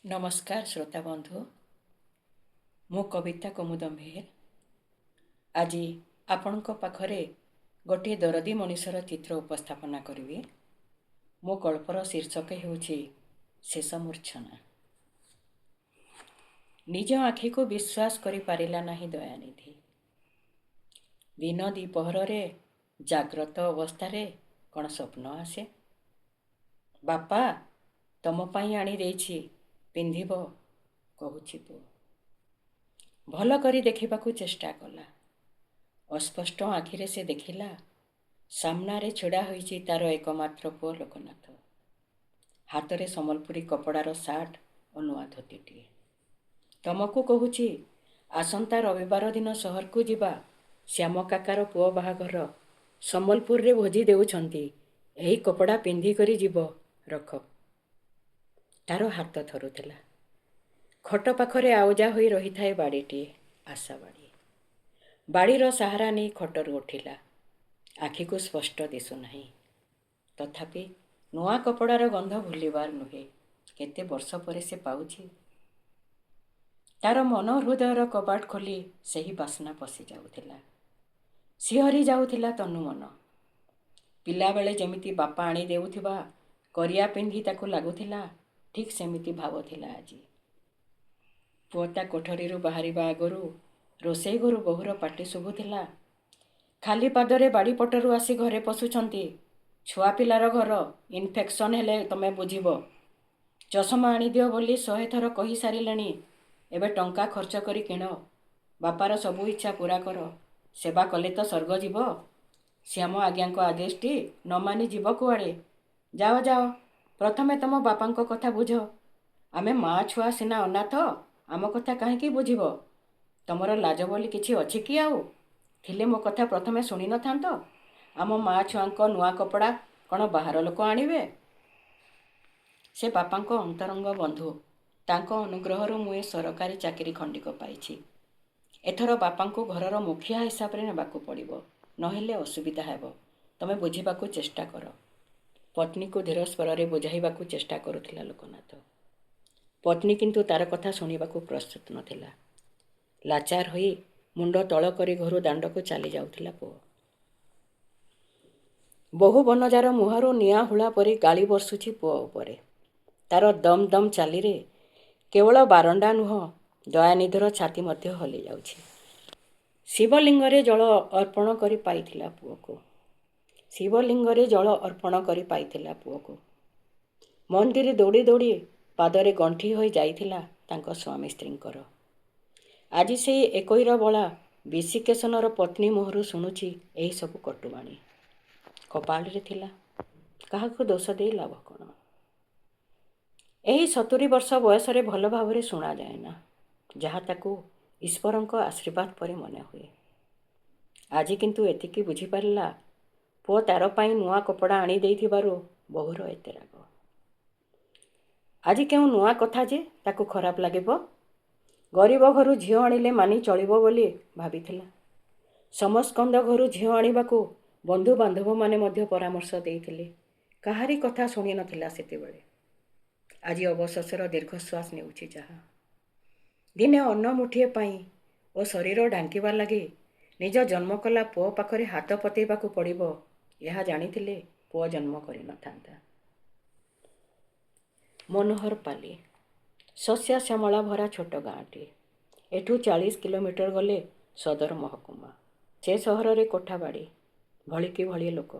नमस्कार श्रोता बंधु मु कविता कुमुदम्भीर आज आपण पाखरे गोटे दरदी मनीषर चित्र उपस्थापना करी। मो गल्पर शीर्षक होउछि शेष मूर्छना। निज आखि को विश्वास करि पारिला नाही दयानिधि। दिन दिपहर जाग्रत अवस्था कौन स्वप्न आसे। बापा तम पाई आनी देछि पिंधिब कहूछि पुओ। भल करी देखिबाकू चेष्टा कला। अस्पष्ट आखिरे से देखिला सामनारे छड़ा होइछि तार एकमात्र पुओ लोकनाथ। हाथरे सम्बलपुरी कपड़ार सार्ट और नुआ धोतीटिए। तमको कहूछि आसंता रविवार दिन सहर को जिबा। श्याम काकार पुओ बाहाघर सम्बलपुर रे भोजी देउछंती। एही कपड़ा पिंधि करी जीव रख। तार हाथ थरुथिला। खट पाखरे आउजा होई रही थाए बाड़ीटीए, आशा बाड़ी। बाड़ीर सहारा नहीं खटरू उठिला। आखि को स्पष्ट दिशु नहीं। तथापि नुआ कपड़ार गंध भूलिबार नुहे। केते वर्ष परे से पाउछि। तार मन हृदयर कबाट खोली सही बासना पशि जाउथिला। सिहरी जाउथिला तनु मन। पिला बेले जेमिति बापा आनी देउथिबा करिया पिंधि ताकू लागुथिला, ठीक सेमिति भावथिला आजी। पुअता कोठरीरू बाहरिबा आगरू रोषेई घरू बहुर पाटी शुभुथिला। खाली पादरे बाड़ी पटरू आसी घरे पशुछंती। छुआ पिलार घर इन्फेक्शन हेले तमे बुझिब। चषमा आनी दियो बोली 100 थर कही सारिलेनी। एबे टंका खर्च करी किण। बापार सबू इच्छा पूरा कर। सेवा कले तो स्वर्ग जीव। श्याम आज्ञाक आदेशटी न मानी जीव कुआड़े। जाओ जाओ प्रथमे तम बापांको कथा बुझ। आमे माँ छुआ सिना अनाथ, आम कथा कहीं बुझिब। तमर लाज बोली किछि अछि कि आउ? थिले मो कथा प्रथमे शुणी न थांत। आम माँ छुआंको नुआ कपड़ा कौन बाहर लोक आनिबे? से बापांको अंतरंग बंधु। तांको अनुग्रहरु मुए सरकारी चाकरी खंडिक पाइछि। एथर बापांको घरर मुखिया हिसाब रे नेबाकू पड़िबो, नहेले असुविधा हेबो। तमे बुझिबाकू चेष्टा कर। पत्नी को धीर स्वर रे बुझाइबाकू चेष्टा करुथिला लोकनाथ। पत्नी किंतु तार कथा शुणिबाकू प्रस्तुत नथिला। लाचार होई मुंड तळ करी घरु दांडकू चली जाउथिला पुओ। बहु बनजार मुहारू निया हुला परी गाली बर्षुछि पुओ उपरे। तार दम दम चाली रे केवल बारंडा नुह, दयानिधिर छाती मध्य हली जाउछि। शिवलिंगरे जल अर्पण करी पाइथिला पुओको। शिवलिंगरे जल अर्पण करी पाइथिला पुओको। मंदिर दौड़ी दौड़ी पादरे गंठी होई जाइथिला तांको स्वामी स्त्रींकर। आज से एकईर बला विशिकेशनर पत्नी मोहरु शुणुछि एही सबु कटुबाणी। कपाଳରେ थिला, काहाको दोष देई लाभ कौन? एही 70 वर्ष बयसरे भल भावरे शुणा जाए ना, जहा ताकू ईश्वरंको आशीर्वाद परी मने हुए। आज किंतु एतिकी बुझी पारिला पुओ तार पाई नुआ कपड़ा आनी देइथिबारु बहुर एते राग। आज केउ नुआ कथा जे ताकू खराब लागिबो? गरीब घरु झियो आनिले मानी चलिबो बोली भाबिथिला। समस्कंद घरु झियो आनिबाकू बंधु बांधव माने मध्य परामर्श देइथिले। काहारी कथा शुणी नथिला सेतेबेले। आज अवशेषर दीर्घश्वास नेउछि जहा। दिने अन्न मुठिए पाई ओ शरीर ढांकिबा लागि निज जन्म कला पुओ पाखरे हाथ पतेइबाकू पड़िबो, यहा जानिथिले पुओ जन्म करि नथांता। मनोहर पाली शस्या श्यामला भरा छोट गाँटी। एठू 40 किलोमीटर गले सदर महकुमा। से सहर रे कोठा बाड़ी, भली कि भली लोक।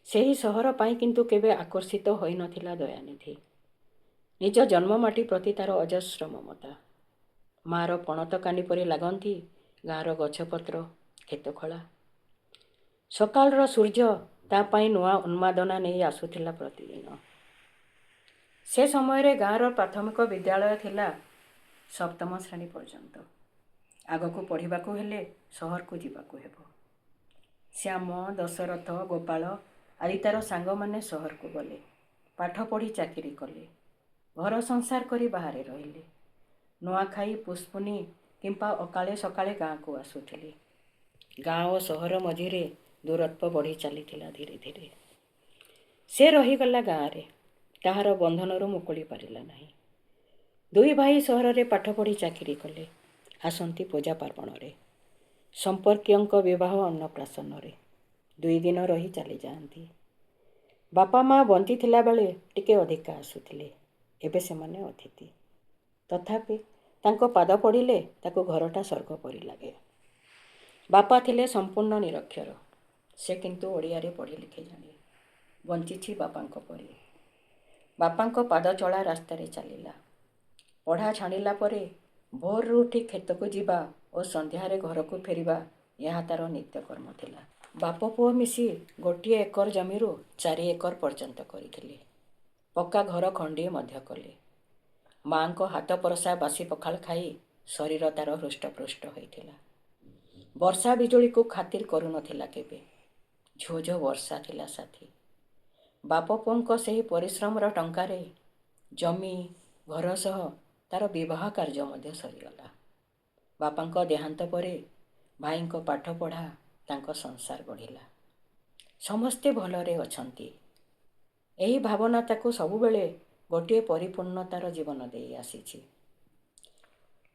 सेही सहर पाई किंतु केबे आकर्षित होई नथिला दयानिधि। निज जन्ममाटी प्रति तार अजस्र ममता। मार पणत कानी परी लागंती गाँर गछपत्र, खेतखोला। सकाळर सूर्य ता पाई नुआ उन्मादना नहीं आसुथिला प्रतिदिन। से समय गाँर प्राथमिक विद्यालय थिला 7म श्रेणी पर्यंत। आगकू पढ़िबाकू हेले सहर को जीवाकू हेबो। श्याम, दशरथ, गोपाल आदि तार सांग माने सहर को गले। पाठ पढ़ी चाकरी कले। घर संसार करी बाहरे रहिले। नुआखाई, पुष्पुनी किंपा अकाले सकाळे गाँ को आसुथिले। गाँ और सहर मझिरे दूरत्व बढ़ी चलीथिला धीरे धीरे। से रहीगला गाँव रे, ताहार बंधनरू मुकुली पारिला नहीं। ଦୁଇ ଭାଇ ସହରରେ ପାଠ ପଢ଼ି ଚାକିରି କଲେ। ଆସନ୍ତି ପୂଜା ପାର୍ବଣରେ, ସମ୍ପର୍କୀୟଙ୍କ ବିବାହ ଅନ୍ନପ୍ରାଶନରେ। 2 ଦିନ ରହି ଚାଲିଯାଆନ୍ତି। ବାପା ମା ବଞ୍ଚିଥିଲା ବେଳେ ଟିକେ ଅଧିକା ଆସୁଥିଲେ। ଏବେ ସେମାନେ ଅତିଥି। ତଥାପି ତାଙ୍କ ପାଦ ପଡ଼ିଲେ ତାକୁ ଘରଟା ସ୍ୱର୍ଗ ପରି ଲାଗେ। ବାପା ଥିଲେ ସମ୍ପୂର୍ଣ୍ଣ ନିରକ୍ଷର। ସେ କିନ୍ତୁ ଓଡ଼ିଆରେ ପଢ଼ି ଲେଖି ଜାଣେ। ବଞ୍ଚିଛି ବାପାଙ୍କ ପରି। ବାପାଙ୍କ ପାଦ ଚଳା ରାସ୍ତାରେ ଚାଲିଲା। ପଢ଼ା ଛାଡ଼ିଲା ପରେ ଭୋରରୁ ଉଠି କ୍ଷେତକୁ ଯିବା ଓ ସନ୍ଧ୍ୟାରେ ଘରକୁ ଫେରିବା ଏହା ତା'ର ନିତ୍ୟକର୍ମ ଥିଲା। ବାପ ପୁଅ ମିଶି 1 ଏକର ଜମିରୁ 4 ଏକର ପର୍ଯ୍ୟନ୍ତ କରିଥିଲେ। ପକ୍କା ଘର ଖଣ୍ଡିଏ ମଧ୍ୟ କଲେ। ମା'ଙ୍କ ହାତ ପରସା ବାସି ପଖାଳ ଖାଇ ଶରୀର ତା'ର ହୃଷ୍ଟପୃଷ୍ଟ ହୋଇଥିଲା। ବର୍ଷା ବିଜୁଳିକୁ ଖାତିର କରୁନଥିଲା କେବେ। ଝୋ ଝୋ ବର୍ଷା ଥିଲା ସାଥୀ। ବାପ ପୁଅଙ୍କ ସେହି ପରିଶ୍ରମର ଟଙ୍କାରେ ଜମି ଘର ସହ ତା'ର ବିବାହ କାର୍ଯ୍ୟ ମଧ୍ୟ ସରିଗଲା। ବାପାଙ୍କ ଦେହାନ୍ତ ପରେ ଭାଇଙ୍କ ପାଠ ପଢ଼ା, ତାଙ୍କ ସଂସାର ବଢ଼ିଲା। ସମସ୍ତେ ଭଲରେ ଅଛନ୍ତି, ଏହି ଭାବନା ତାକୁ ସବୁବେଳେ ଗୋଟିଏ ପରିପୂର୍ଣ୍ଣତାର ଜୀବନ ଦେଇ ଆସିଛି।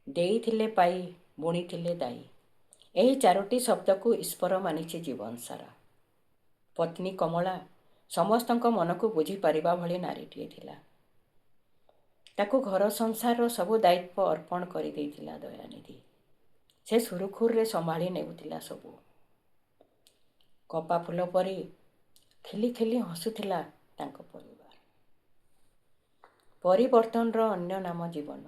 ଦେଇଥିଲେ ପାଇ, ବୁଣିଥିଲେ ଦାଇ, ଏହି 4ଟି ଶବ୍ଦକୁ ଈଶ୍ୱର ମାନିଛି ଜୀବନ ସାରା। ପତ୍ନୀ କମଳା ସମସ୍ତଙ୍କ ମନକୁ ବୁଝିପାରିବା ଭଳି ନାରୀଟିଏ ଥିଲା। ତାକୁ ଘର ସଂସାରର ସବୁ ଦାୟିତ୍ୱ ଅର୍ପଣ କରିଦେଇଥିଲା ଦୟାନିଧି। ସେ ସୁରୁଖୁରୁରେ ସମ୍ଭାଳି ନେଉଥିଲା ସବୁ। କପା ଫୁଲ ପରି ଖିଲି ଖିଲି ହସୁଥିଲା ତାଙ୍କ ପରିବାର। ପରିବର୍ତ୍ତନର ଅନ୍ୟ ନାମ ଜୀବନ।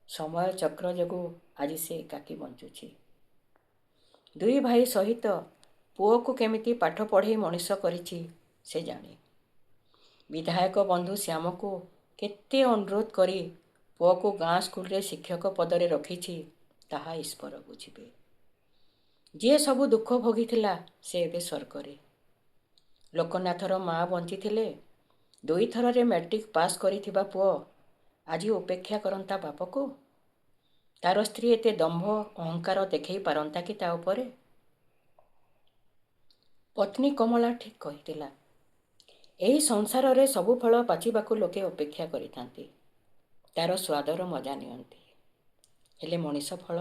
ସମୟ ଚକ୍ର ଯୋଗୁଁ ଆଜି ସେ ଏକାକୀ ବଞ୍ଚୁଛି। 2 ଭାଇ ସହିତ ପୁଅକୁ କେମିତି ପାଠ ପଢ଼େଇ ମଣିଷ କରିଛି ସେ ଜାଣେ। ବିଧାୟକ ବନ୍ଧୁ ଶ୍ୟାମକୁ କେତେ ଅନୁରୋଧ କରି ପୁଅକୁ ଗାଁ ସ୍କୁଲରେ ଶିକ୍ଷକ ପଦରେ ରଖିଛି ତାହା ଈଶ୍ୱର ବୁଝିବେ। ଯିଏ ସବୁ ଦୁଃଖ ଭୋଗିଥିଲା ସେ ଏବେ ସ୍ୱର୍ଗରେ। ଲୋକନାଥର ମା ବଞ୍ଚିଥିଲେ 2 ଥରରେ ମ୍ୟାଟ୍ରିକ୍ ପାସ୍ କରିଥିବା ପୁଅ ଆଜି ଉପେକ୍ଷା କରନ୍ତା ବାପକୁ? ତା'ର ସ୍ତ୍ରୀ ଏତେ ଦମ୍ଭ ଅହଙ୍କାର ଦେଖେଇ ପାରନ୍ତା କି ତା ଉପରେ? ପତ୍ନୀ କମଳା ଠିକ୍ କହିଥିଲା। ଏହି ସଂସାରରେ ସବୁ ଫଳ ପାଚିବାକୁ ଲୋକେ ଅପେକ୍ଷା କରିଥାନ୍ତି, ତା'ର ସ୍ୱାଦର ମଜା ନିଅନ୍ତି। ହେଲେ ମଣିଷ ଫଳ?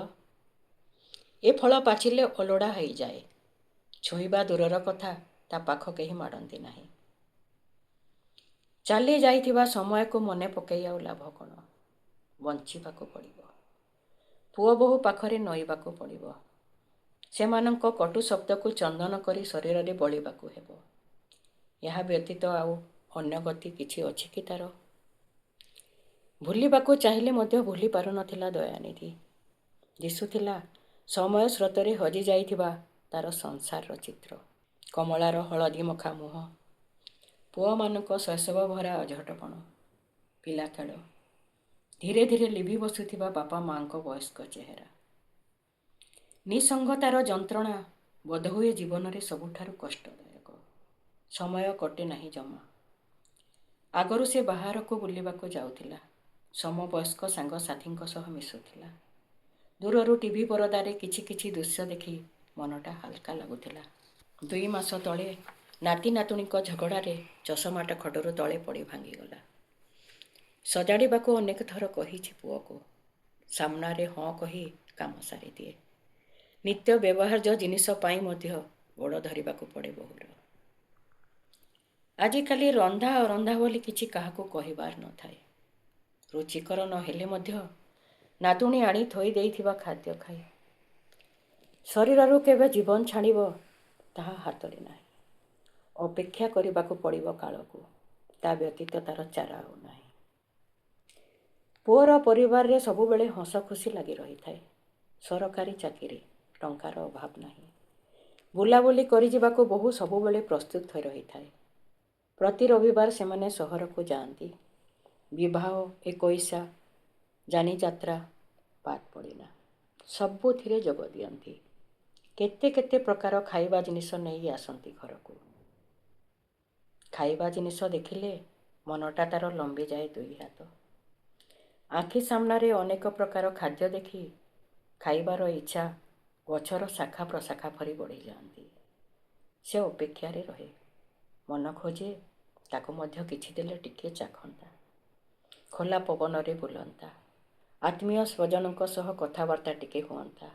ଏ ଫଳ ପାଚିଲେ ଅଲୋଡ଼ା ହୋଇଯାଏ। ଛୁଇଁବା ଦୂରର କଥା, ତା ପାଖ କେହି ମାଡ଼ନ୍ତି ନାହିଁ। ଚାଲି ଯାଇଥିବା ସମୟକୁ ମନେ ପକାଇ ଆଉ ଲାଭ କ'ଣ? ବଞ୍ଚିବାକୁ ପଡ଼ିବ। ପୁଅ ବୋହୂ ପାଖରେ ନଇବାକୁ ପଡ଼ିବ। ସେମାନଙ୍କ କଟୁ ଶବ୍ଦକୁ ଚନ୍ଦନ କରି ଶରୀରରେ ବଳିବାକୁ ହେବ। ଏହା ବ୍ୟତୀତ ଆଉ ଅନ୍ୟ ଗତି କିଛି ଅଛି କି ତା'ର? ଭୁଲିବାକୁ ଚାହିଁଲେ ମଧ୍ୟ ଭୁଲି ପାରୁନଥିଲା ଦୟାନିଧି। ଦିଶୁଥିଲା ସମୟ ସ୍ରୋତରେ ହଜି ଯାଇଥିବା ତା'ର ସଂସାରର ଚିତ୍ର। କମଳାର ହଳଦୀ ମଖା ମୁହଁ, ପୁଅମାନଙ୍କ ଶୈଶବ ଭରା ଅଝଟପଣ, ପିଲା ଖେଳ, ଧୀରେ ଧୀରେ ଲିଭି ବସୁଥିବା ବାପା ମା'ଙ୍କ ବୟସ୍କ ଚେହେରା। ନିଃସଙ୍ଗତାର ଯନ୍ତ୍ରଣା ବୋଧହୁଏ ଜୀବନରେ ସବୁଠାରୁ କଷ୍ଟଦାୟକ। ସମୟ କଟେ ନାହିଁ ଜମା। ଆଗରୁ ସେ ବାହାରକୁ ବୁଲିବାକୁ ଯାଉଥିଲା, ସମବୟସ୍କ ସାଙ୍ଗସାଥୀଙ୍କ ସହ ମିଶୁଥିଲା। ଦୂରରୁ ଟିଭି ପରଦାରେ କିଛି କିଛି ଦୃଶ୍ୟ ଦେଖି ମନଟା ହାଲକା ଲାଗୁଥିଲା। 2 ମାସ ତଳେ ନାତି ନାତୁଣୀଙ୍କ ଝଗଡ଼ାରେ ଚଷମାଟା ଖଟରୁ ତଳେ ପଡ଼ି ଭାଙ୍ଗିଗଲା। ସଜାଡ଼ିବାକୁ ଅନେକ ଥର କହିଛି ପୁଅକୁ। ସାମ୍ନାରେ ହଁ କହି କାମ ସାରିଦିଏ। ନିତ୍ୟ ବ୍ୟବହାର୍ଯ୍ୟ ଜିନିଷ ପାଇଁ ମଧ୍ୟ ଗୋଡ଼ ଧରିବାକୁ ପଡ଼େ ବୋହୂର। ଆଜିକାଲି ରନ୍ଧା ଅରନ୍ଧା ବୋଲି କିଛି କାହାକୁ କହିବାର ନଥାଏ। ରୁଚିକର ନହେଲେ ମଧ୍ୟ ନାତୁଣୀ ଆଣି ଥୋଇ ଦେଇଥିବା ଖାଦ୍ୟ ଖାଏ। ଶରୀରରୁ କେବେ ଜୀବନ ଛାଡ଼ିବ ତାହା ହାତରେ ନାହିଁ। ଅପେକ୍ଷା କରିବାକୁ ପଡ଼ିବ କାଳକୁ, ତା ବ୍ୟତୀତ ତା'ର ଚାରା ଆଉ ନାହିଁ। ପୁଅର ପରିବାରରେ ସବୁବେଳେ ହସ ଖୁସି ଲାଗି ରହିଥାଏ। ସରକାରୀ ଚାକିରି, ଟଙ୍କାର ଅଭାବ ନାହିଁ। ବୁଲାବୁଲି କରିଯିବାକୁ ବୋହୂ ସବୁବେଳେ ପ୍ରସ୍ତୁତ ହୋଇ ରହିଥାଏ। ପ୍ରତି ରବିବାର ସେମାନେ ସହରକୁ ଯାଆନ୍ତି। ବିବାହ, ଏକୋଇଶା, ଯାନିଯାତ୍ରା ବାଦ୍ ପଡ଼ିଲା, ସବୁଥିରେ ଯୋଗ ଦିଅନ୍ତି। କେତେ କେତେ ପ୍ରକାର ଖାଇବା ଜିନିଷ ନେଇ ଆସନ୍ତି ଘରକୁ। ଖାଇବା ଜିନିଷ ଦେଖିଲେ ମନଟା ତା'ର ଲମ୍ବିଯାଏ 2 ହାତ। ଆଖି ସାମ୍ନାରେ ଅନେକ ପ୍ରକାର ଖାଦ୍ୟ ଦେଖି ଖାଇବାର ଇଚ୍ଛା ଗଛର ଶାଖା ପ୍ରଶାଖା ପରି ବଢ଼ିଯାଆନ୍ତି। ସେ ଅପେକ୍ଷାରେ ରହେ। ମନ ଖୋଜେ ତାକୁ ମଧ୍ୟ କିଛି ଦେଲେ ଟିକିଏ ଚାଖନ୍ତା। ଖୋଲା ପବନରେ ବୁଲନ୍ତା, ଆତ୍ମୀୟ ସ୍ୱଜନଙ୍କ ସହ କଥାବାର୍ତ୍ତା ଟିକେ ହୁଅନ୍ତା।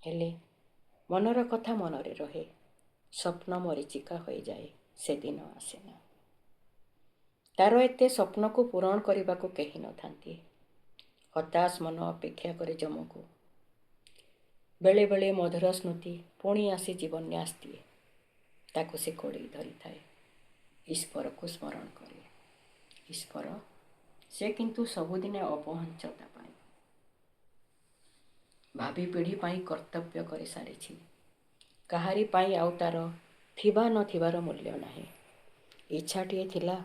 ହେଲେ ମନର କଥା ମନରେ ରହେ, ସ୍ୱପ୍ନ ମରିଚିକା ହୋଇଯାଏ, ସେଦିନ ଆସେନା। ତାର ଏତେ ସ୍ୱପ୍ନକୁ ପୂରଣ କରିବାକୁ କେହି ନଥାନ୍ତି। ହତାଶ ମନ ଅପେକ୍ଷା କରେ ଯମକୁ। ବେଳେ ବେଳେ ମଧୁର ସ୍ମୃତି ପୁଣି ଆସି ଜୀବନ୍ୟାସ ଦିଏ। ତାକୁ ସେ କୋଡ଼େଇ ଧରିଥାଏ, ଈଶ୍ୱରକୁ ସ୍ମରଣ କରେ। ଈଶ୍ୱର, ସେ କିନ୍ତୁ ସବୁଦିନେ ଅପହଞ୍ଚ ତା ପାଇଁ। ଭାବି ପିଢ଼ି ପାଇଁ କର୍ତ୍ତବ୍ୟ କରିସାରିଛି। କାହାରି ପାଇଁ ଆଉ ତାର ଥିବା ନଥିବାର ମୂଲ୍ୟ ନାହିଁ। ଇଚ୍ଛାଟିଏ ଥିଲା,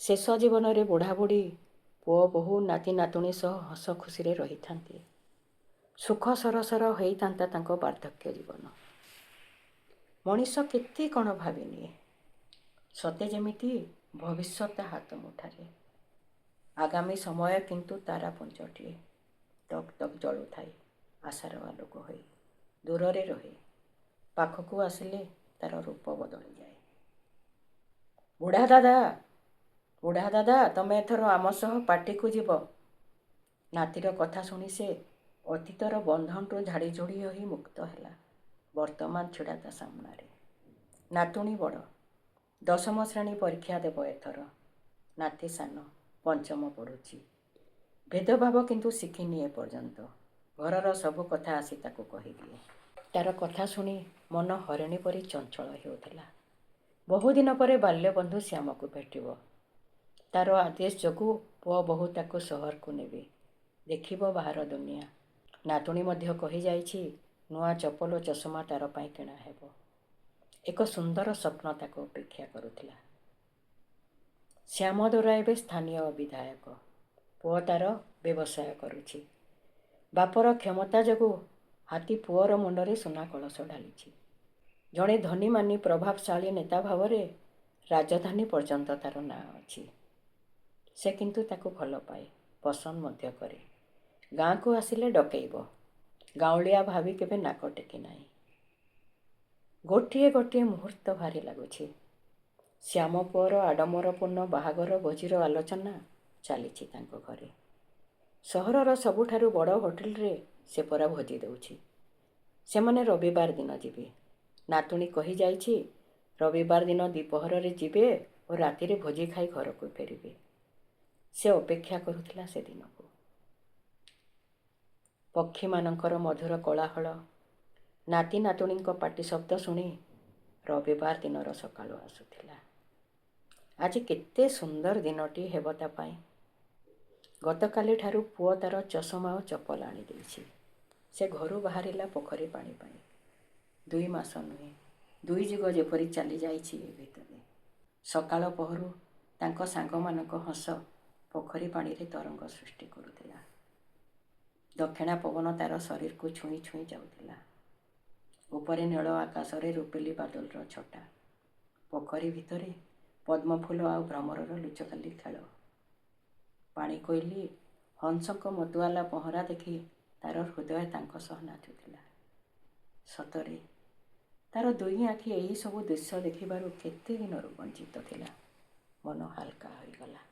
ଶେଷ ଜୀବନରେ ବୁଢ଼ାବୁଢ଼ୀ ପୁଅ ବୋହୂ ନାତି ନାତୁଣୀ ସହ ହସ ଖୁସିରେ ରହିଥାନ୍ତି। ସୁଖ ସରସର ହୋଇଥାନ୍ତା ତାଙ୍କ ବାର୍ଦ୍ଧକ୍ୟ ଜୀବନ। ମଣିଷ କେତେ କ'ଣ ଭାବିନିଏ, ସତେ ଯେମିତି ଭବିଷ୍ୟତ ତା ହାତ ମୁଠାରେ। ଆଗାମୀ ସମୟ କିନ୍ତୁ ତାରାପୁଞ୍ଜଟିଏ, ତକ୍ ତକ୍ ଜଳୁଥାଏ ଆଶାର ଆଲୋକ ହୋଇ। ଦୂରରେ ରହେ, ପାଖକୁ ଆସିଲେ ତାର ରୂପ ବଦଳିଯାଏ। ବୁଢ଼ା ଦାଦା, ତମେ ଏଥର ଆମ ସହ ପାର୍ଟିକୁ ଯିବ। ନାତିର କଥା ଶୁଣି ସେ ଅତୀତର ବନ୍ଧନରୁ ଝାଡ଼ି ଝୁଡ଼ି ହୋଇ ମୁକ୍ତ ହେଲା। ବର୍ତ୍ତମାନ ଛିଡ଼ା ତା ସାମ୍ନାରେ। ନାତୁଣୀ ବଡ଼, 10ମ ଶ୍ରେଣୀ ପରୀକ୍ଷା ଦେବ ଏଥର। ନାତି ସାନ, 5ମ ପଢ଼ୁଛି। ଭେଦଭାବ କିନ୍ତୁ ଶିଖିନି ଏପର୍ଯ୍ୟନ୍ତ। ଘରର ସବୁ କଥା ଆସି ତାକୁ କହିଦିଏ। ତାର କଥା ଶୁଣି ମନ ହରିଣୀ ପରି ଚଞ୍ଚଳ ହେଉଥିଲା। ବହୁଦିନ ପରେ ବାଲ୍ୟବନ୍ଧୁ ଶ୍ୟାମକୁ ଭେଟିବ। ତାର ଆଦେଶ ଯୋଗୁଁ ପୁଅ ବୋହୂ ତାକୁ ସହରକୁ ନେବେ, ଦେଖିବ ବାହାର ଦୁନିଆ। ନାତୁଣୀ ମଧ୍ୟ କହିଯାଇଛି, ନୂଆ ଚପଲ ଓ ଚଷମା ତାର ପାଇଁ କିଣା ହେବ। ଏକ ସୁନ୍ଦର ସ୍ୱପ୍ନ ତାକୁ ଅପେକ୍ଷା କରୁଥିଲା। ଶ୍ୟାମଦୋରା ଏବେ ସ୍ଥାନୀୟ ବିଧାୟକ। ପୁଅ ତାର ବ୍ୟବସାୟ କରୁଛି। ବାପର କ୍ଷମତା ଯୋଗୁଁ ହାତୀ ପୁଅର ମୁଣ୍ଡରେ ସୁନା କଳସ ଢାଳିଛି। ଜଣେ ଧନୀମାନି ପ୍ରଭାବଶାଳୀ ନେତା ଭାବରେ ରାଜଧାନୀ ପର୍ଯ୍ୟନ୍ତ ତାର ନାଁ ଅଛି। ସେ କିନ୍ତୁ ତାକୁ ଭଲ ପାଏ, ପସନ୍ଦ ମଧ୍ୟ କରେ। ଗାଁକୁ ଆସିଲେ ଡକେଇବ। ଗାଉଁଳିଆ ଭାବି କେବେ ନାକ ଟେକି ନାହିଁ। ଗୋଟିଏ ଗୋଟିଏ ମୁହୂର୍ତ୍ତ ଭାରି ଲାଗୁଛି। ଶ୍ୟାମ ପୁଅର ଆଡ଼ମ୍ବରପୂର୍ଣ୍ଣ ବାହାଘର ଭୋଜିର ଆଲୋଚନା ଚାଲିଛି ତାଙ୍କ ଘରେ। ସହରର ସବୁଠାରୁ ବଡ଼ ହୋଟେଲରେ ସେ ପରା ଭୋଜି ଦେଉଛି। ସେମାନେ ରବିବାର ଦିନ ଯିବେ। ନାତୁଣୀ କହିଯାଇଛି, ରବିବାର ଦିନ ଦ୍ୱିପ୍ରହରରେ ଯିବେ ଓ ରାତିରେ ଭୋଜି ଖାଇ ଘରକୁ ଫେରିବେ। ସେ ଅପେକ୍ଷା କରୁଥିଲା ସେଦିନକୁ। ପକ୍ଷୀମାନଙ୍କର ମଧୁର କୋଳାହଳ, ନାତି ନାତୁଣୀଙ୍କ ପାଟି ଶବ୍ଦ ଶୁଣି ରବିବାର ଦିନର ସକାଳ ଆସୁଥିଲା। ଆଜି କେତେ ସୁନ୍ଦର ଦିନଟି ହେବ ତା ପାଇଁ। ଗତକାଲି ଠାରୁ ପୁଅ ତାର ଚଷମା ଓ ଚପଲ ଆଣିଦେଇଛି। ସେ ଘରୁ ବାହାରିଲା ପୋଖରୀ ପାଣି ପାଇଁ। 2 ମାସ ନୁହେଁ, 2 ଯୁଗ ଯେପରି ଚାଲିଯାଇଛି ଏ ଭିତରେ। ସକାଳ ପହରୁ ତାଙ୍କ ସାଙ୍ଗମାନଙ୍କ ହସ ପୋଖରୀ ପାଣିରେ ତରଙ୍ଗ ସୃଷ୍ଟି କରୁଥିଲା। ଦକ୍ଷିଣା ପବନ ତାର ଶରୀରକୁ ଛୁଇଁ ଛୁଇଁ ଯାଉଥିଲା। ଉପରେ ନୀଳ ଆକାଶରେ ରୂପେଲି ବାଦଲର ଛଟା। ପୋଖରୀ ଭିତରେ ପଦ୍ମଫୁଲ ଆଉ ଭ୍ରମରର ଲୁଚକାଲି ଖେଳ। ପାଣି କୋଇଲି ହଂସଙ୍କ ମତୁଆଲା ପହଁରା ଦେଖି ତାର ହୃଦୟ ତାଙ୍କ ସହ ନାଚୁଥିଲା। ସତରେ ତାର 2 ଆଖି ଏହି ସବୁ ଦୃଶ୍ୟ ଦେଖିବାରୁ କେତେ ଦିନରୁ ବଞ୍ଚିତ ଥିଲା। ମନ ହାଲକା ହୋଇଗଲା।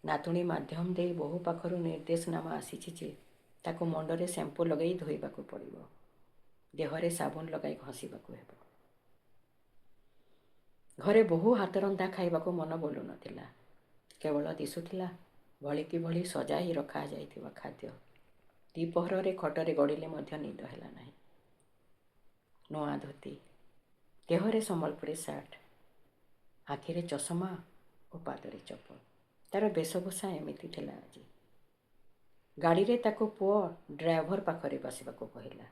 ନାତୁଣୀ ମାଧ୍ୟମ ଦେଇ ବୋହୂ ପାଖରୁ ନିର୍ଦ୍ଦେଶନାମା ଆସିଛି ଯେ ତାକୁ ମୁଣ୍ଡରେ ଶ୍ୟାମ୍ପୁ ଲଗାଇ ଧୋଇବାକୁ ପଡ଼ିବ, ଦେହରେ ସାବୁନ ଲଗାଇ ଘଷିବାକୁ ହେବ। ଘରେ ବୋହୂ ହାତରନ୍ଧା ଖାଇବାକୁ ମନ ବୋଲୁନଥିଲା। କେବଳ ଦିଶୁଥିଲା ଭଳିକି ଭଳି ସଜାଇ ରଖାଯାଇଥିବା ଖାଦ୍ୟ। ଦ୍ୱିପ୍ରହରରେ ଖଟରେ ଗଡ଼ିଲେ ମଧ୍ୟ ନିଦ ହେଲା ନାହିଁ। ନୂଆ ଧୋତି, ଦେହରେ ସମ୍ବଲପୁରୀ ସାର୍ଟ, ଆଖିରେ ଚଷମା ଓ ପାଦରେ ଚପଲ। ତାର ବେଶଭୂଷା ଏମିତି ଥିଲା ଆଜି। ଗାଡ଼ିରେ ତାକୁ ପୁଅ ଡ୍ରାଇଭର ପାଖରେ ବସିବାକୁ କହିଲା।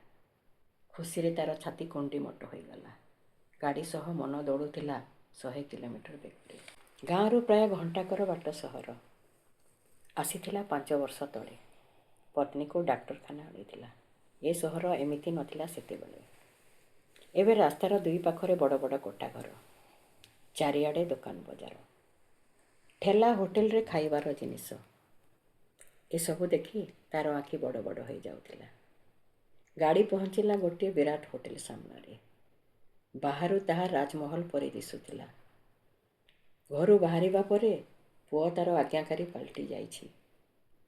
ଖୁସିରେ ତାର ଛାତି କୁଣ୍ଡିମୋଟ ହୋଇଗଲା। ଗାଡ଼ି ସହ ମନ ଦୌଡ଼ୁଥିଲା 100 କିଲୋମିଟର ବେଗରେ। ଗାଁରୁ ପ୍ରାୟ ଘଣ୍ଟାକର ବାଟ ସହର। ଆସିଥିଲା 5 ବର୍ଷ ତଳେ। ପତ୍ନୀକୁ ଡାକ୍ତରଖାନା ଆଣିଥିଲା। ଏ ସହର ଏମିତି ନଥିଲା ସେତେବେଳେ। ଏବେ ରାସ୍ତାର 2 ପାଖରେ ବଡ଼ ବଡ଼ କୋଠାଘର, ଚାରିଆଡ଼େ ଦୋକାନ ବଜାର, ଠେଲା ହୋଟେଲରେ ଖାଇବାର ଜିନିଷ। ଏସବୁ ଦେଖି ତାର ଆଖି ବଡ଼ ବଡ଼ ହୋଇଯାଉଥିଲା। ଗାଡ଼ି ପହଞ୍ଚିଲା ଗୋଟିଏ ବିରାଟ ହୋଟେଲ ସାମ୍ନାରେ। ବାହାରୁ ତାହା ରାଜମହଲ ପରି ଦିଶୁଥିଲା। ଘରୁ ବାହାରିବା ପରେ ପୁଅ ତା'ର ଆଜ୍ଞାକାରୀ ପାଲଟି ଯାଇଛି।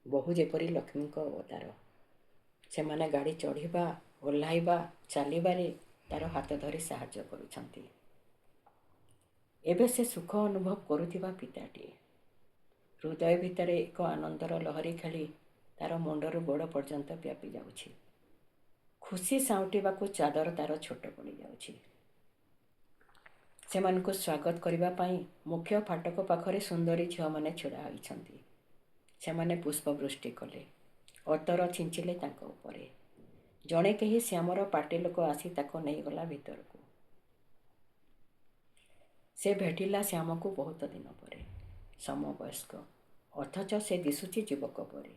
ବୋହୂ ଯେପରି ଲକ୍ଷ୍ମୀଙ୍କ ଅବତାର। ସେମାନେ ଗାଡ଼ି ଚଢ଼ିବା, ଓହ୍ଲାଇବା, ଚାଲିବାରେ ତା'ର ହାତ ଧରି ସାହାଯ୍ୟ କରୁଛନ୍ତି। ଏବେ ସେ ସୁଖ ଅନୁଭବ କରୁଥିବା ପିତାଟିଏ। ହୃଦୟ ଭିତରେ ଏକ ଆନନ୍ଦର ଲହରୀ ଖେଳି ତା'ର ମୁଣ୍ଡରୁ ଗୋଡ଼ ପର୍ଯ୍ୟନ୍ତ ବ୍ୟାପି ଯାଉଛି। ଖୁସି ସାଉଁଟିବାକୁ ଚାଦର ତା'ର ଛୋଟ ପଡ଼ିଯାଉଛି। ସେମାନଙ୍କୁ ସ୍ୱାଗତ କରିବା ପାଇଁ ମୁଖ୍ୟ ଫାଟକ ପାଖରେ ସୁନ୍ଦରୀ ଝିଅମାନେ ଛିଡ଼ା ହୋଇଛନ୍ତି। ସେମାନେ ପୁଷ୍ପବୃଷ୍ଟି କଲେ, ଅତର ଛିଞ୍ଚିଲେ ତାଙ୍କ ଉପରେ। ଜଣେ କେହି ଶ୍ୟାମର ପାଟି ଲୋକ ଆସି ତାକୁ ନେଇଗଲା ଭିତରକୁ। ସେ ଭେଟିଲା ଶ୍ୟାମକୁ ବହୁତ ଦିନ ପରେ। ସମବୟସ୍କ, ଅଥଚ ସେ ଦିଶୁଛି ଯୁବକ ପରି।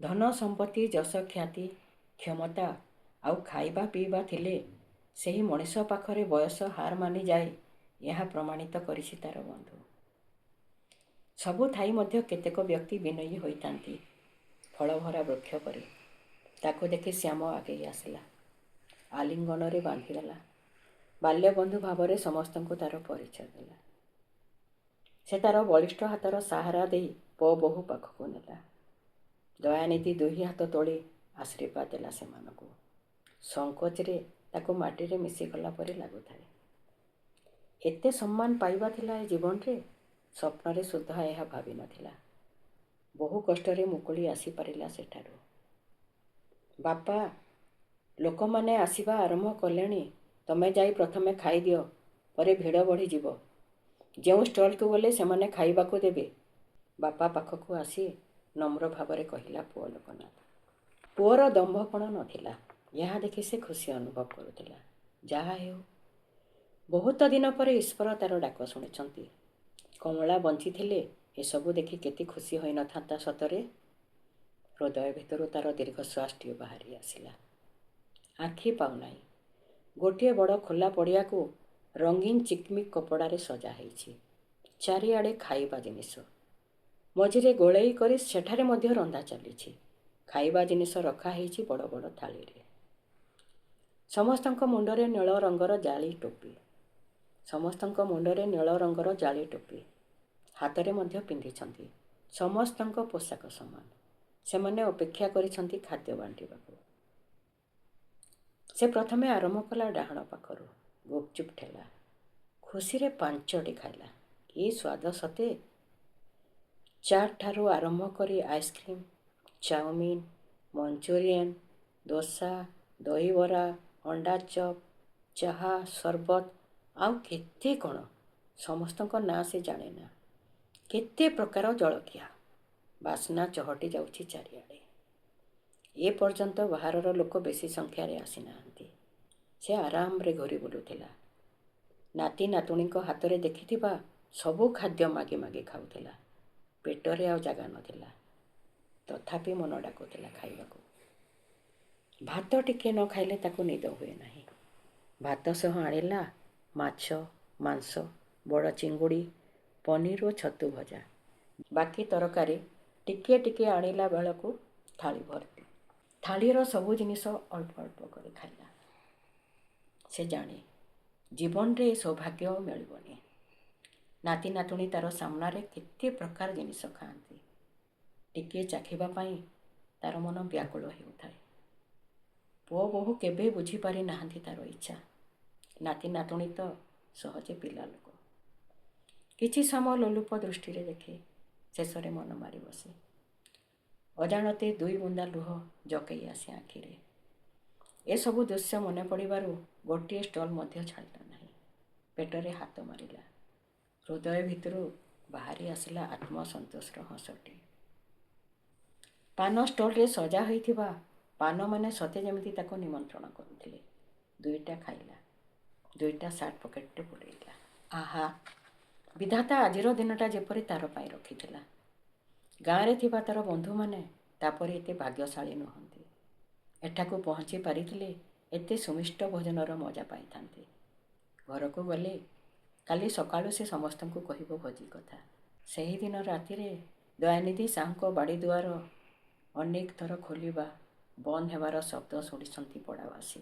ଧନ ସମ୍ପତ୍ତି, ଯଶ, ଖ୍ୟାତି, କ୍ଷମତା ଆଉ ଖାଇବା ପିଇବା ଥିଲେ ସେହି ମଣିଷ ପାଖରେ ବୟସ ହାର ମାନିଯାଏ, ଏହା ପ୍ରମାଣିତ କରିଛି ତା'ର ବନ୍ଧୁ। ସବୁ ଥାଇ ମଧ୍ୟ କେତେକ ବ୍ୟକ୍ତି ବିନୟୀ ହୋଇଥାନ୍ତି, ଫଳଭରା ବୃକ୍ଷ ପରି। ତାକୁ ଦେଖି ଶ୍ୟାମ ଆଗେଇ ଆସିଲା, ଆଲିଙ୍ଗନରେ ବାନ୍ଧିଦେଲା। ବାଲ୍ୟବନ୍ଧୁ ଭାବରେ ସମସ୍ତଙ୍କୁ ତା'ର ପରିଚୟ ଦେଲା। ସେ ତା'ର ବଳିଷ୍ଠ ହାତର ସାହାରା ଦେଇ ପୁଅ ବୋହୂ ପାଖକୁ ନେଲା। ଦୟାନିଧି ଦୁଇ ହାତ ତୋଳି ଆଶୀର୍ବାଦ ଦେଲା ସେମାନଙ୍କୁ। ସଙ୍କୋଚରେ ତାକୁ ମାଟିରେ ମିଶିଗଲା ପରି ଲାଗୁଥାଏ। ଏତେ ସମ୍ମାନ ପାଇବା ଥିଲା ଏ ଜୀବନରେ, ସ୍ୱପ୍ନରେ ସୁଦ୍ଧା ଏହା ଭାବିନଥିଲା। ବହୁ କଷ୍ଟରେ ମୁକୁଳି ଆସିପାରିଲା ସେଠାରୁ। ବାପା, ଲୋକମାନେ ଆସିବା ଆରମ୍ଭ କଲେଣି। ତମେ ଯାଇ ପ୍ରଥମେ ଖାଇଦିଅ, ପରେ ଭିଡ଼ ବଢ଼ିଯିବ। ଯେଉଁ ଷ୍ଟଲକୁ ଗଲେ ସେମାନେ ଖାଇବାକୁ ଦେବେ। ବାପା ପାଖକୁ ଆସି ନମ୍ର ଭାବରେ କହିଲା ପୁଅ ଲୋକନାଥ। ପୁଅର ଦମ୍ଭପଣ ନଥିଲା। ଏହା ଦେଖି ସେ ଖୁସି ଅନୁଭବ କରୁଥିଲା। ଯାହା ହେଉ, ବହୁତ ଦିନ ପରେ ଈଶ୍ୱର ତା'ର ଡାକ ଶୁଣିଛନ୍ତି। କମଳା ବଞ୍ଚିଥିଲେ ଏସବୁ ଦେଖି କେତେ ଖୁସି ହୋଇନଥାନ୍ତା ସତରେ। ହୃଦୟ ଭିତରୁ ତା'ର ଦୀର୍ଘଶ୍ୱାସଟିଏ ବାହାରି ଆସିଲା। ଆଖି ପାଉନାହିଁ। ଗୋଟିଏ ବଡ଼ ଖୋଲା ପଡ଼ିଆକୁ ରଙ୍ଗୀନ ଚିକ୍ମିକ୍ କପଡ଼ାରେ ସଜା ହେଇଛି। ଚାରିଆଡ଼େ ଖାଇବା ଜିନିଷ। ମଝିରେ ଗୋଳେଇ କରି ସେଠାରେ ମଧ୍ୟ ରନ୍ଧା ଚାଲିଛି। ଖାଇବା ଜିନିଷ ରଖା ହେଇଛି ବଡ଼ ବଡ଼ ଥାଳିରେ। ସମସ୍ତଙ୍କ ମୁଣ୍ଡରେ ନୀଳ ରଙ୍ଗର ଜାଳି ଟୋପି। ସମସ୍ତଙ୍କ ମୁଣ୍ଡରେ ନୀଳ ରଙ୍ଗର ଜାଳି ଟୋପି। ହାତରେ ମଧ୍ୟ ପିନ୍ଧିଛନ୍ତି। ସମସ୍ତଙ୍କ ପୋଷାକ ସମାନ। ସେମାନେ ଅପେକ୍ଷା କରିଛନ୍ତି ଖାଦ୍ୟ ବାଣ୍ଟିବାକୁ। ସେ ପ୍ରଥମେ ଆରମ୍ଭ କଲା ଡାହାଣ ପାଖରୁ। ଗୁପଚୁପ୍ ଠେଲା। ଖୁସିରେ 5ଟି ଖାଇଲା। କି ସ୍ୱାଦ ସତେ! ଚାଟ୍ ଠାରୁ ଆରମ୍ଭ କରି ଆଇସ୍କ୍ରିମ୍, ଚାଉମିନ୍, ମଞ୍ଚୁରିଆନ୍, ଦୋସା, ଦହିବରା, ଅଣ୍ଡା ଚପ୍, ଚାହା, ସରବତ ଆଉ କେତେ କ'ଣ। ସମସ୍ତଙ୍କ ନାଁ ସେ ଜାଣେନା। କେତେ ପ୍ରକାର ଜଳଖିଆ। ବାସ୍ନା ଚହଟି ଯାଉଛି ଚାରିଆଡ଼େ। ଏ ପର୍ଯ୍ୟନ୍ତ ବାହାରର ଲୋକ ବେଶୀ ସଂଖ୍ୟାରେ ଆସିନାହାନ୍ତି। ସେ ଆରାମରେ ଘୂରି ବୁଲୁଥିଲା। ନାତି ନାତୁଣୀଙ୍କ ହାତରେ ଦେଖିଥିବା ସବୁ ଖାଦ୍ୟ ମାଗି ମାଗି ଖାଉଥିଲା। ପେଟରେ ଆଉ ଜାଗା ନଥିଲା। ତଥାପି ମନ ଡାକୁଥିଲା ଖାଇବାକୁ। ଭାତ ଟିକେ ନ ଖାଇଲେ ତାକୁ ନିଦ ହୁଏ ନାହିଁ। ଭାତ ସହ ଆଣିଲା ମାଛ, ମାଂସ, ବଡ଼ ଚିଙ୍ଗୁଡ଼ି, ପନିର ଓ ଛତୁ ଭଜା। ବାକି ତରକାରୀ ଟିକିଏ ଟିକିଏ ଆଣିଲା ବେଳକୁ ଥାଳି ଭର୍ତ୍ତି। ଥାଳିର ସବୁ ଜିନିଷ ଅଳ୍ପ ଅଳ୍ପ କରି ଖାଇଲା। ସେ ଜାଣେ, ଜୀବନରେ ଏ ସୌଭାଗ୍ୟ ଆଉ ମିଳିବନି। ନାତି ନାତୁଣୀ ତା'ର ସାମ୍ନାରେ କେତେ ପ୍ରକାର ଜିନିଷ ଖାଆନ୍ତି। ଟିକିଏ ଚାଖିବା ପାଇଁ ତା'ର ମନ ବ୍ୟାକୁଳ ହେଉଥାଏ। ପୁଅ ବୋହୂ କେବେ ବୁଝିପାରି ନାହାନ୍ତି ତା'ର ଇଚ୍ଛା। ନାତି ନାତୁଣୀ ତ ସହଜେ ପିଲା ଲୋକ। କିଛି ସମୟ ଲୋଲୁପ ଦୃଷ୍ଟିରେ ଦେଖେ, ଶେଷରେ ମନ ମାରି ବସେ। ଅଜାଣତେ 2 ବୁନ୍ଦା ଲୁହ ଜକେଇ ଆସେ ଆଖିରେ। ଏସବୁ ଦୃଶ୍ୟ ମନେ ପଡ଼ିବାରୁ ଗୋଟିଏ ଷ୍ଟଲ୍ ମଧ୍ୟ ଛାଡ଼ିଲା ନାହିଁ। ପେଟରେ ହାତ ମାରିଲା। ହୃଦୟ ଭିତରୁ ବାହାରି ଆସିଲା ଆତ୍ମସନ୍ତୋଷର ହସଟି। ପାନ ଷ୍ଟଲ୍ରେ ସଜା ହୋଇଥିବା ପାନମାନେ ସତେ ଯେମିତି ତାକୁ ନିମନ୍ତ୍ରଣ କରୁଥିଲେ। 2ଟା ଖାଇଲା। 2ଟା ସାର୍ଟ ପକେଟରେ ପୁରେଇଲା। ଆହା, ବିଧାତା ଆଜିର ଦିନଟା ଯେପରି ତା'ର ପାଇଁ ରଖିଥିଲା। ଗାଁରେ ଥିବା ତା'ର ବନ୍ଧୁମାନେ ତା'ପରି ଏତେ ଭାଗ୍ୟଶାଳୀ ନୁହନ୍ତି। ଏଠାକୁ ପହଞ୍ଚି ପାରିଥିଲେ ଏତେ ସୁମିଷ୍ଟ ଭୋଜନର ମଜା ପାଇଥାନ୍ତେ। ଘରକୁ ଗଲେ କାଲି ସକାଳୁ ସେ ସମସ୍ତଙ୍କୁ କହିବ ଭୋଜି କଥା। ସେହିଦିନ ରାତିରେ ଦୟାନିଧି ସାହୁଙ୍କ ବାଡ଼ି ଦୁଆର ଅନେକ ଥର ଖୋଲିବା, ବନ୍ଦ ହେବାର ଶବ୍ଦ ଶୁଣିଛନ୍ତି ପଡ଼ାବାସୀ।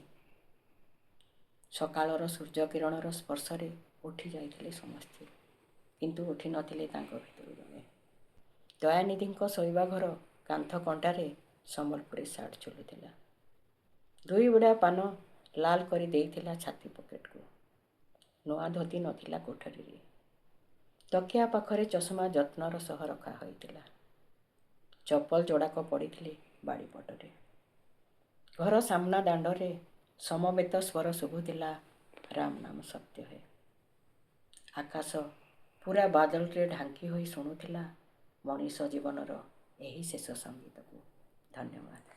ସକାଳର ସୂର୍ଯ୍ୟକିରଣର ସ୍ପର୍ଶରେ ଉଠି ଯାଇଥିଲେ ସମସ୍ତେ। କିନ୍ତୁ ଉଠି ନଥିଲେ ତାଙ୍କ ଭିତରୁ ଜଣେ। ଦୟାନିଧିଙ୍କ ଶୋଇବା ଘର କାନ୍ଥ କଣ୍ଟାରେ ସମ୍ବଲପୁରୀ ସାର୍ଟ ଝୁଲୁଥିଲା। 2 ବୁଡ଼ା ପାନ ଲାଲ କରି ଦେଇଥିଲା ଛାତି ପକେଟକୁ। ନୂଆ ଧୋତି ନଥିଲା କୋଠରୀରେ। ତକିଆ ପାଖରେ ଚଷମା ଯତ୍ନର ସହ ରଖା ହୋଇଥିଲା। ଚପଲ ଯୋଡ଼ାକ ପଡ଼ିଥିଲେ ବାଡ଼ିପଟରେ। ଘର ସାମ୍ନା ଦାଣ୍ଡରେ ସମବେତ ସ୍ୱର ଶୁଭୁଥିଲା, ରାମ ନାମ ସତ୍ୟ ହେ। ଆକାଶ ପୁରା ବାଦଲରେ ଢାଙ୍କି ହୋଇ ଶୁଣୁଥିଲା ମଣିଷ ଜୀବନର ଏହି ଶେଷ ସଙ୍ଗୀତକୁ। ଧନ୍ୟବାଦ।